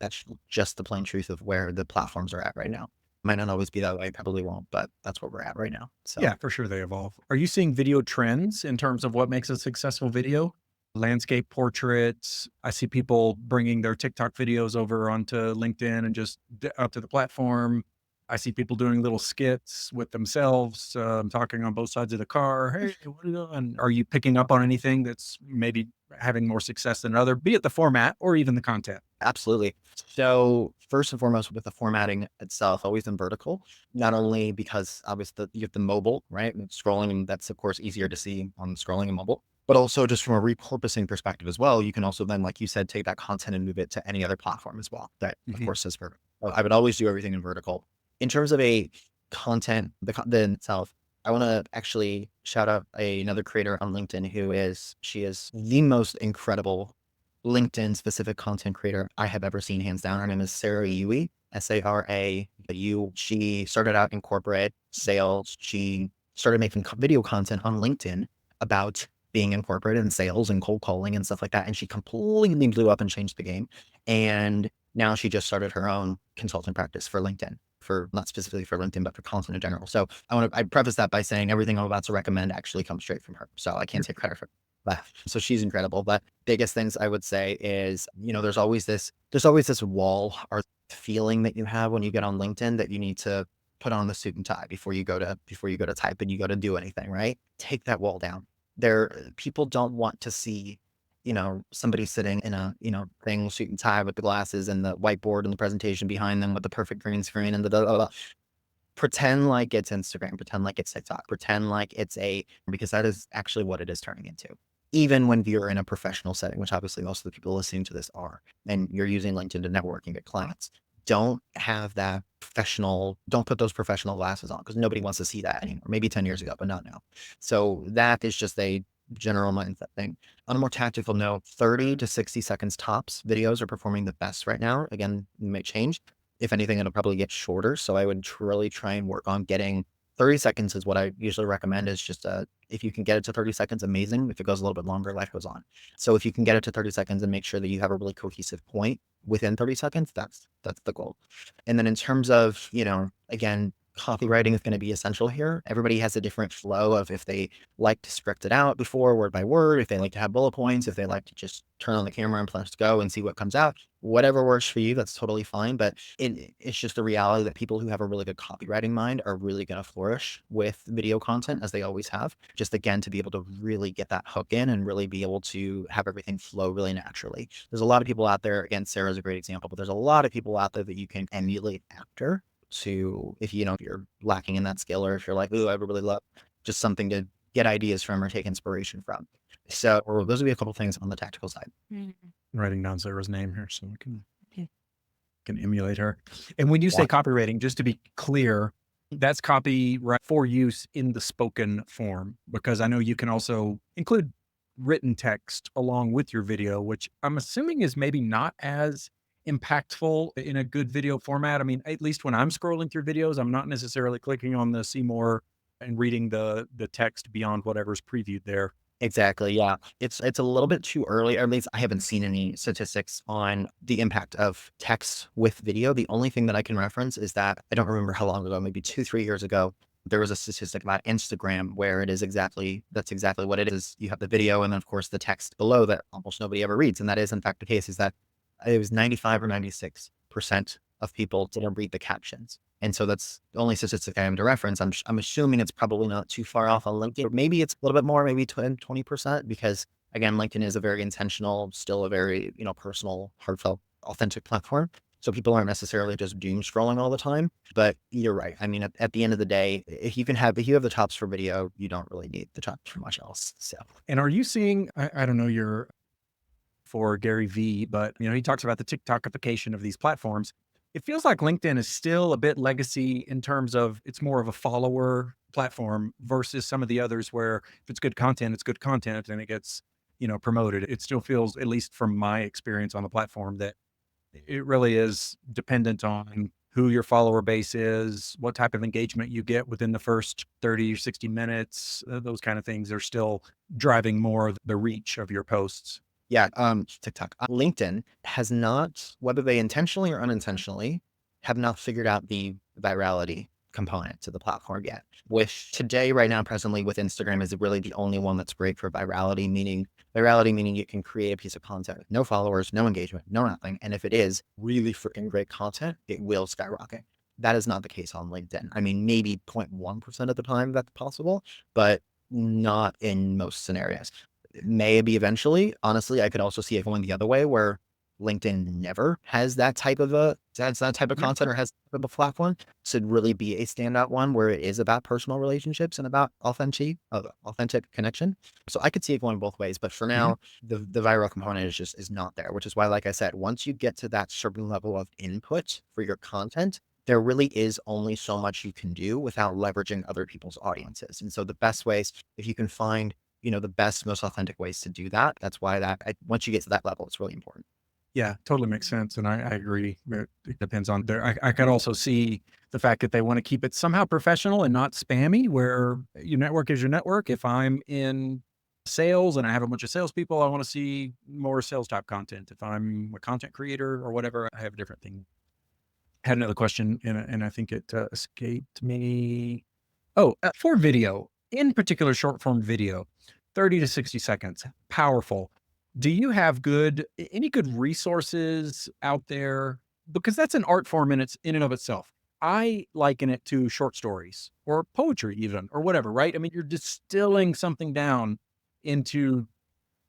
just the plain truth of where the platforms are at right now. Might not always be that way, probably won't, but that's where we're at right now. So Yeah, for sure they evolve. Are you seeing video trends in terms of what makes a successful video? Landscape portraits. I see people bringing their TikTok videos over onto LinkedIn and just up to the platform. I see people doing little skits with themselves, talking on both sides of the car. Hey, what are you doing? Are you picking up on anything that's maybe having more success than another, be it the format or even the content? absolutely. So first and foremost, with the formatting itself, always in vertical, not only because obviously you have the mobile, right? And scrolling, and that's of course easier to see on scrolling and mobile, but also just from a repurposing perspective as well. You can also then, like you said, take that content and move it to any other platform as well. That of Mhm. course is vertical. I would always do everything in vertical. In terms of a content, the content itself, I want to actually shout out another creator on LinkedIn she is the most incredible LinkedIn specific content creator I have ever seen, hands down. Her name is Sarah Yui, Sarau. She started out in corporate sales. She started making video content on LinkedIn about being in corporate and sales and cold calling and stuff like that. And she completely blew up and changed the game. And now she just started her own consulting practice for LinkedIn, for not specifically for LinkedIn, but for content in general. So I preface that by saying everything I'm about to recommend actually comes straight from her. So I can't take credit for it. But so she's incredible. But biggest things I would say is, there's always this wall or feeling that you have when you get on LinkedIn that you need to put on the suit and tie before you go to type and you go to do anything, right? Take that wall down. People don't want to see, somebody sitting in a, thing, suit and tie with the glasses and the whiteboard and the presentation behind them with the perfect green screen and the pretend like it's Instagram, pretend like it's TikTok, pretend like because that is actually what it is turning into. Even when you're in a professional setting, which obviously most of the people listening to this are, and you're using LinkedIn to network and get clients, don't put those professional glasses on because nobody wants to see that anymore. Maybe 10 years ago, but not now. So that is just a general mindset thing. On a more tactical note, 30 to 60 seconds tops videos are performing the best right now. Again, it may change. If anything, it'll probably get shorter. So I would really try and work on getting 30 seconds is what I usually recommend is just if you can get it to 30 seconds, amazing. If it goes a little bit longer, life goes on. So if you can get it to 30 seconds and make sure that you have a really cohesive point within 30 seconds, that's the goal. And then in terms of, again, copywriting is going to be essential here. Everybody has a different flow of if they like to script it out before word by word, if they like to have bullet points, if they like to just turn on the camera and press go and see what comes out, whatever works for you, that's totally fine. But it's just the reality that people who have a really good copywriting mind are really going to flourish with video content as they always have. Just again, to be able to really get that hook in and really be able to have everything flow really naturally. There's a lot of people out there, again, Sarah's a great example, but there's a lot of people out there that you can emulate after if you're lacking in that skill, or if you're like, ooh, I would really love just something to get ideas from or take inspiration from. So, or those would be a couple things on the tactical side. Writing down Sarah's name here so we can emulate her. And when you say copywriting, just to be clear, that's copy for use in the spoken form, because I know you can also include written text along with your video, which I'm assuming is maybe not as impactful in a good video format. I mean, at least when I'm scrolling through videos, I'm not necessarily clicking on the see more and reading the text beyond whatever's previewed there. Exactly. Yeah. It's a little bit too early, or at least I haven't seen any statistics on the impact of text with video. The only thing that I can reference is that I don't remember how long ago, maybe 2-3 years ago, there was a statistic about Instagram where that's exactly what it is. You have the video and then of course the text below that almost nobody ever reads. And that is in fact the case, is that it was 95 or 96% of people didn't read the captions. And so that's the only statistic I am to reference. I'm assuming it's probably not too far off on LinkedIn. Maybe it's a little bit more, maybe 20%, because again, LinkedIn is a very intentional, still a very, personal, heartfelt, authentic platform. So people aren't necessarily just doom scrolling all the time, but you're right. I mean, at the end of the day, if you have the tops for video, you don't really need the tops for much else. So, and are you seeing, I don't know your for Gary V, but he talks about the TikTokification of these platforms. It feels like LinkedIn is still a bit legacy in terms of it's more of a follower platform versus some of the others where if it's good content, it's good content and it gets, promoted. It still feels, at least from my experience on the platform, that it really is dependent on who your follower base is, what type of engagement you get within the first 30 or 60 minutes. Those kind of things are still driving more of the reach of your posts. Yeah, TikTok. LinkedIn has not, whether they intentionally or unintentionally, have not figured out the virality component to the platform yet. Right now, presently with Instagram is really the only one that's great for virality, meaning you can create a piece of content with no followers, no engagement, no nothing. And if it is really freaking great content, it will skyrocket. That is not the case on LinkedIn. I mean, maybe 0.1% of the time that's possible, but not in most scenarios. Maybe eventually. Honestly, I could also see it going the other way where LinkedIn never has that type of content or has that type of a platform to really be a standout one where it is about personal relationships and about authentic connection. So I could see it going both ways, but for now, the viral component is not there, which is why, like I said, once you get to that certain level of input for your content, there really is only so much you can do without leveraging other people's audiences. And so the best ways, if you can find, the best, most authentic ways to do that, that's why once you get to that level, it's really important. Yeah, totally makes sense. And I agree. It depends on there. I could also see the fact that they want to keep it somehow professional and not spammy, where your network is your network. If I'm in sales and I have a bunch of salespeople, I want to see more sales type content. If I'm a content creator or whatever, I have a different thing. I had another question and I think it escaped me. Oh, for video, in particular, short form video, 30 to 60 seconds, powerful. Do you have any good resources out there? Because that's an art form in and of itself. I liken it to short stories or poetry, even, or whatever, right? I mean, you're distilling something down into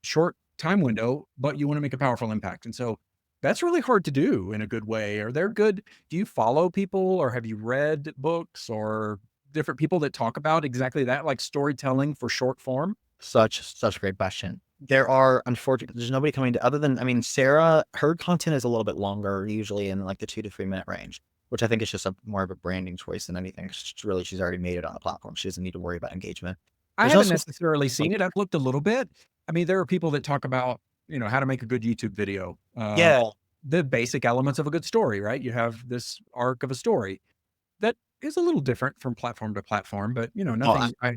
short time window, but you want to make a powerful impact. And so that's really hard to do in a good way. Are there good, do you follow people or have you read books or different people that talk about exactly that, like storytelling for short form? Such a great question. There are, unfortunately, there's nobody coming to, other than, I mean, Sarah, her content is a little bit longer, usually in like the 2 to 3 minute range, which I think is just more of a branding choice than anything. She's already made it on the platform. She doesn't need to worry about engagement. I There's haven't also, necessarily seen it. I've looked a little bit. I mean, there are people that talk about, how to make a good YouTube video, yeah, the basic elements of a good story, right? You have this arc of a story that is a little different from platform to platform, but oh, nothing. I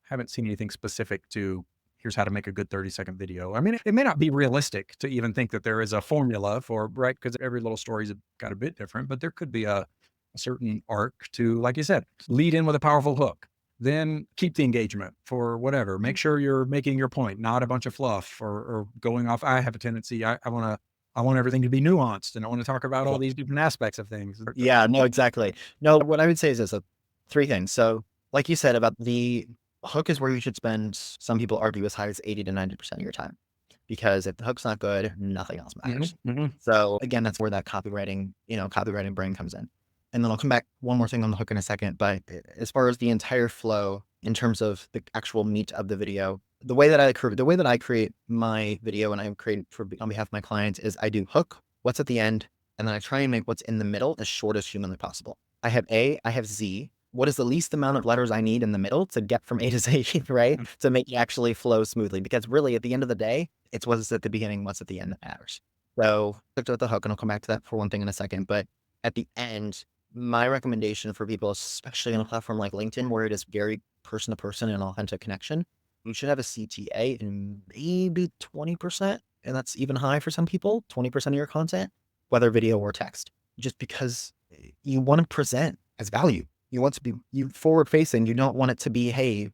haven't seen anything specific to here's how to make a good 30-second video. I mean, it may not be realistic to even think that there is a formula for, right? Because every little story's got a bit different, but there could be a certain arc to, like you said, lead in with a powerful hook, then keep the engagement for whatever. Make sure you're making your point, not a bunch of fluff or going off. I have a tendency, I want everything to be nuanced and I want to talk about all these different aspects of things. yeah, no, exactly. No, what I would say is this, three things. So like you said about the hook is where you should spend, some people argue as high as 80 to 90% of your time, because if the hook's not good, nothing else matters. Mhm. So again, that's where that copywriting brain comes in. And then I'll come back one more thing on the hook in a second. But as far as the entire flow in terms of the actual meat of the video, the way that I create my video and I create on behalf of my clients is I do hook, what's at the end, and then I try and make what's in the middle as short as humanly possible. I have A, I have Z. What is the least amount of letters I need in the middle to get from A to Z, right? To make it actually flow smoothly. Because really, at the end of the day, it's what's at the beginning, what's at the end that matters. So, looked at the hook, and I'll come back to that for one thing in a second. But at the end, my recommendation for people, especially on a platform like LinkedIn, where it is very person to person and authentic connection, you should have a CTA in maybe 20%. And that's even high for some people, 20% of your content, whether video or text, just because you want to present as value. You want to be forward facing. You don't want it to be, hey,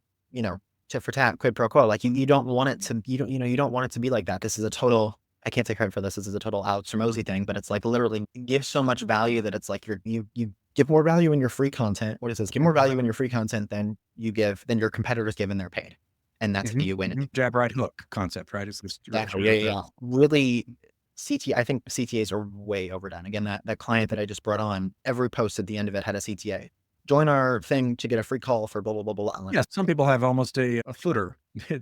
tit for tat, quid pro quo. Like you don't want it to, you don't want it to be like that. This is a total, I can't take credit for this. This is a total Alex Hormozy thing, but it's like literally give so much value that it's like you give more value in your free content. What it says, give more value in your free content than your competitors give in their paid. And that's how you win. Jab, right, hook concept, right? It's this Exactly. Yeah. Really, I think CTAs are way overdone. Again, that client that I just brought on, every post at the end of it had a CTA. Join our thing to get a free call for blah, blah, blah, blah. Yeah, some people have almost a footer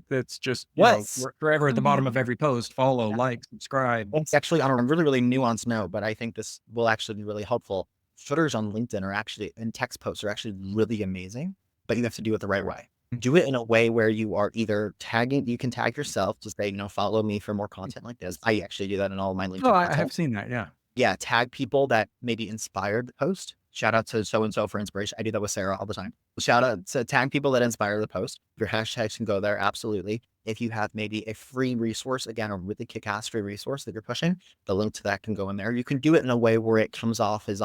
that's just, Yes. forever at the bottom of Mhm. every post, follow, like, subscribe. It's actually on a really, really nuanced note, but I think this will actually be really helpful. Footers on LinkedIn are actually, and text posts are actually really amazing, but you have to do it the right way. Do it in a way where you are either tagging, you can tag yourself to say, follow me for more content like this. I actually do that in all of my LinkedIn Oh, I content. have seen that, yeah. Yeah, tag people that maybe inspired the post. Shout out to so and so for inspiration. I do that with Sarah all the time. Shout out to tag people that inspire the post. Your hashtags can go there, absolutely. If you have maybe a free resource, again, a really kick-ass free resource that you're pushing, the link to that can go in there. You can do it in a way where it comes off as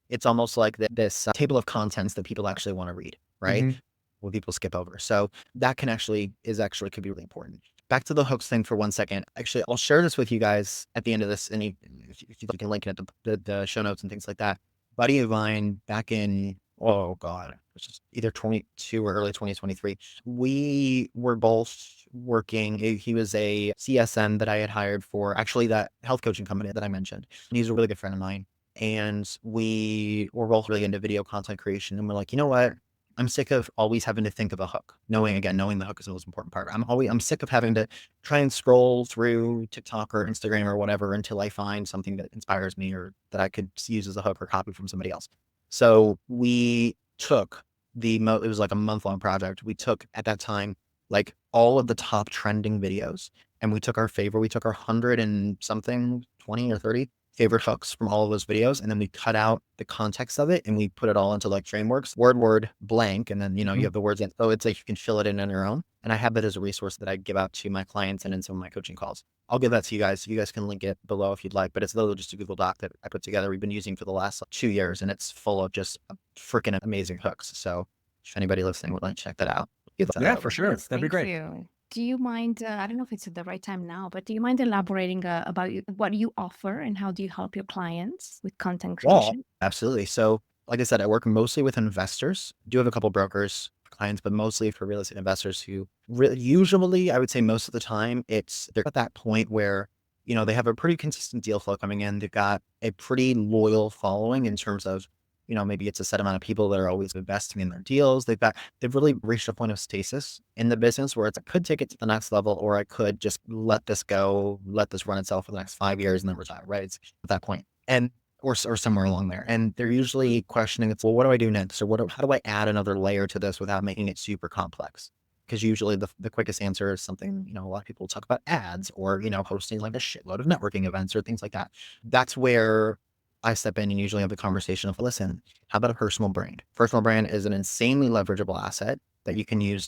it's almost like this table of contents that people actually want to read, right? Mhm. When people skip over. So that could be really important. Back to the hooks thing for 1 second. Actually, I'll share this with you guys at the end of this. And if you can link it at the show notes and things like that. Buddy of mine back in, oh God, it was just either 22 or early 2023. We were both working. He was a CSN that I had hired for actually that health coaching company that I mentioned. And he's a really good friend of mine. And we were both really into video content creation. And we're like, you know what? I'm sick of always having to think of a hook. Knowing the hook is the most important part. I'm sick of having to try and scroll through TikTok or Instagram or whatever until I find something that inspires me or that I could use as a hook or copy from somebody else. So we took it was like a month-long project. We took at that time like all of the top trending videos, and we took our 100 and something, 20 or 30 favorite hooks from all of those videos, and then we cut out the context of it and we put it all into like frameworks, word, blank, and then you Mhm. have the words in. So it's like you can fill it in on your own. And I have that as a resource that I give out to my clients and in some of my coaching calls. I'll give that to you guys. You guys can link it below if you'd like, but it's literally just a Google Doc that I put together. We've been using for the last like, 2 years, and it's full of just freaking amazing hooks. So if anybody listening would like to check that out, give that Yeah, for over. sure. Yes, That'd be thank great. you. Do you mind? I don't know if it's at the right time now, but do you mind elaborating about what you offer and how do you help your clients with content Yeah, creation? absolutely. So, like I said, I work mostly with investors. Do have a couple brokers clients, but mostly for real estate investors who usually, I would say most of the time, they're at that point where they have a pretty consistent deal flow coming in. They've got a pretty loyal following in terms of maybe it's a set amount of people that are always investing in their deals. They've really reached a point of stasis in the business where I could take it to the next level, or I could just let this go, let this run itself for the next 5 years and then retire. Right? It's at that point. And or somewhere along there. And they're usually questioning, it's, well, what do I do next? Or how do I add another layer to this without making it super complex? Because usually the quickest answer is something, a lot of people talk about ads or, hosting like a shitload of networking events or things like that. That's where I step in and usually have the conversation of, listen, how about a personal brand? Personal brand is an insanely leverageable asset that you can use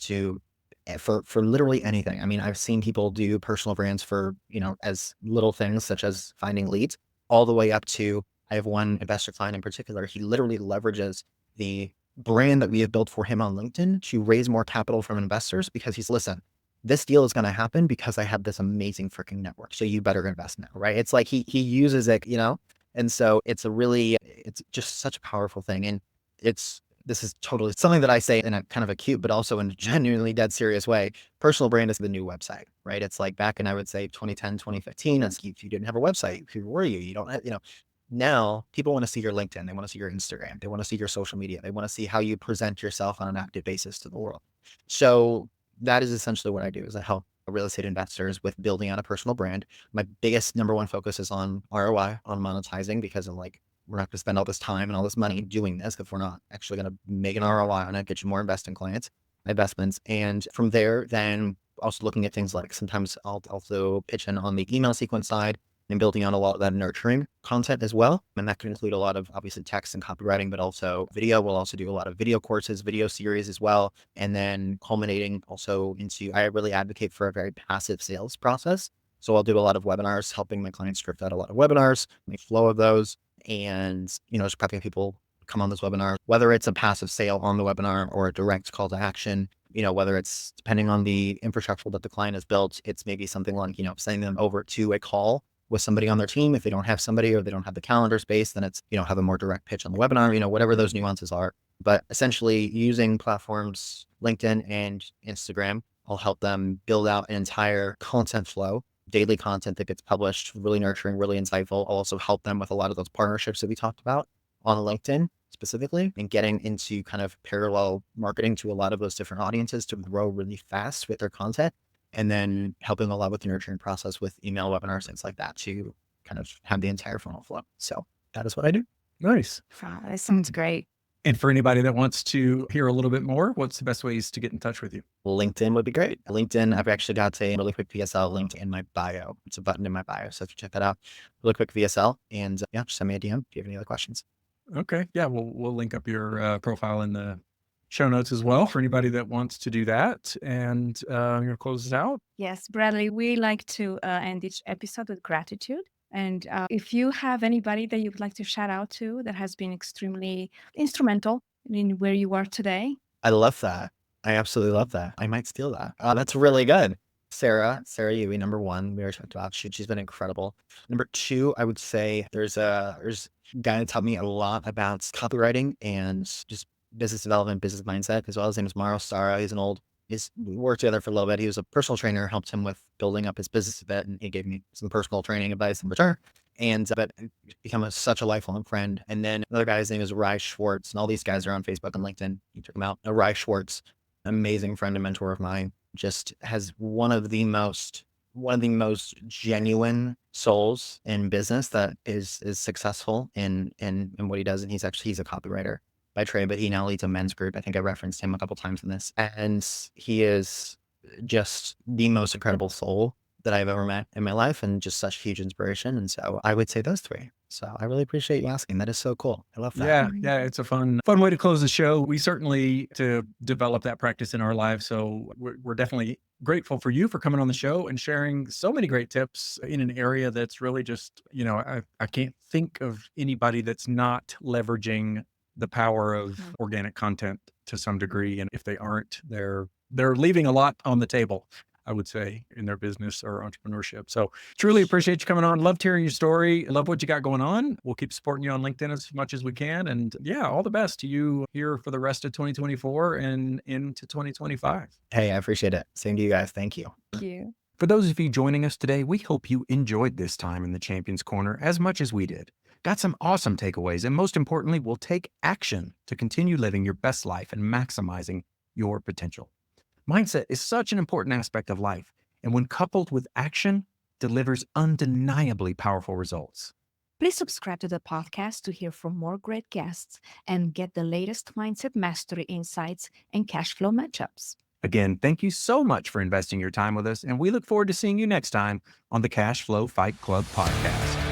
for literally anything. I mean, I've seen people do personal brands for, as little things such as finding leads all the way up to I have one investor client in particular. He literally leverages the brand that we have built for him on LinkedIn to raise more capital from investors because listen, this deal is going to happen because I have this amazing freaking network. So you better invest now, right? It's like he uses it, and so it's just such a powerful thing. And this is totally something that I say in a kind of a cute, but also in a genuinely dead serious way. Personal brand is the new website, right? It's like back in, I would say 2010, 2015, if you didn't have a website, who were you? You don't have, now people want to see your LinkedIn. They want to see your Instagram. They want to see your social media. They want to see how you present yourself on an active basis to the world. So that is essentially what I do is I help real estate investors with building out a personal brand. My biggest number one focus is on ROI, on monetizing, because I'm like, we're not going to spend all this time and all this money doing this if we're not actually going to make an ROI on it, get you more investments. And from there, then also looking at things like sometimes I'll also pitch in on the email sequence side and building out a lot of that nurturing content as well. And that can include a lot of obviously text and copywriting, but also video. We'll also do a lot of video courses, video series as well. And then culminating also into, I really advocate for a very passive sales process. So I'll do a lot of webinars, helping my clients script out a lot of webinars, the flow of those, and, just prepping people come on this webinar, whether it's a passive sale on the webinar or a direct call to action, whether it's depending on the infrastructure that the client has built, it's maybe something like, sending them over to a call with somebody on their team. If they don't have somebody or they don't have the calendar space, then it's, have a more direct pitch on the webinar, whatever those nuances are. But essentially using platforms, LinkedIn and Instagram, I'll help them build out an entire content flow, daily content that gets published, really nurturing, really insightful. I'll also help them with a lot of those partnerships that we talked about on LinkedIn specifically, and getting into kind of parallel marketing to a lot of those different audiences to grow really fast with their content. And then helping a lot with the nurturing process with email webinars, things like that to kind of have the entire funnel flow. So that is what I do. Nice. Wow, that sounds great. And for anybody that wants to hear a little bit more, what's the best ways to get in touch with you? LinkedIn would be great. LinkedIn, I've actually got a really quick VSL linked in my bio. It's a button in my bio. So if you check that out, really quick VSL, and yeah, just send me a DM if you have any other questions. Okay. Yeah, we'll link up your profile in the show notes as well for anybody that wants to do that. And you're gonna close this out. Yes, Bradley, we like to end each episode with gratitude. And if you have anybody that you'd like to shout out to that has been extremely instrumental in where you are today. I love that. I absolutely love that. I might steal that. That's really good. Sarah Yui, number one, we already talked about. She's been incredible. Number two, I would say there's a guy that taught me a lot about copywriting and just business development, business mindset, as well. His name is Mario Stara. We worked together for a little bit. He was a personal trainer, helped him with building up his business a bit, and he gave me some personal training advice in return. And but become such a lifelong friend. And then another guy's name is Rausch Schwartz, and all these guys are on Facebook and LinkedIn. You check them out. Rausch Schwartz, amazing friend and mentor of mine, just has one of the most one of the most genuine souls in business that is successful in what he does. And he's a copywriter by trade, but he now leads a men's group. I think I referenced him a couple times in this. And he is just the most incredible soul that I've ever met in my life, and just such huge inspiration. And so I would say those three. So I really appreciate you asking. That is so cool. I love that. Yeah, yeah, it's a fun way to close the show. We certainly to develop that practice in our lives. So we're definitely grateful for you for coming on the show and sharing so many great tips in an area that's really just, I can't think of anybody that's not leveraging the power of organic content to some degree. And if they aren't, they're leaving a lot on the table, I would say, in their business or entrepreneurship. So truly appreciate you coming on. Loved hearing your story. Love what you got going on. We'll keep supporting you on LinkedIn as much as we can. And yeah, all the best to you here for the rest of 2024 and into 2025. Hey, I appreciate it. Same to you guys. Thank you. Thank you. For those of you joining us today, we hope you enjoyed this time in the Champions Corner as much as we did. Got some awesome takeaways, and most importantly, will take action to continue living your best life and maximizing your potential. Mindset is such an important aspect of life, and when coupled with action, delivers undeniably powerful results. Please subscribe to the podcast to hear from more great guests and get the latest mindset mastery insights and cash flow matchups. Again, thank you so much for investing your time with us, and we look forward to seeing you next time on the Cash Flow Fight Club podcast.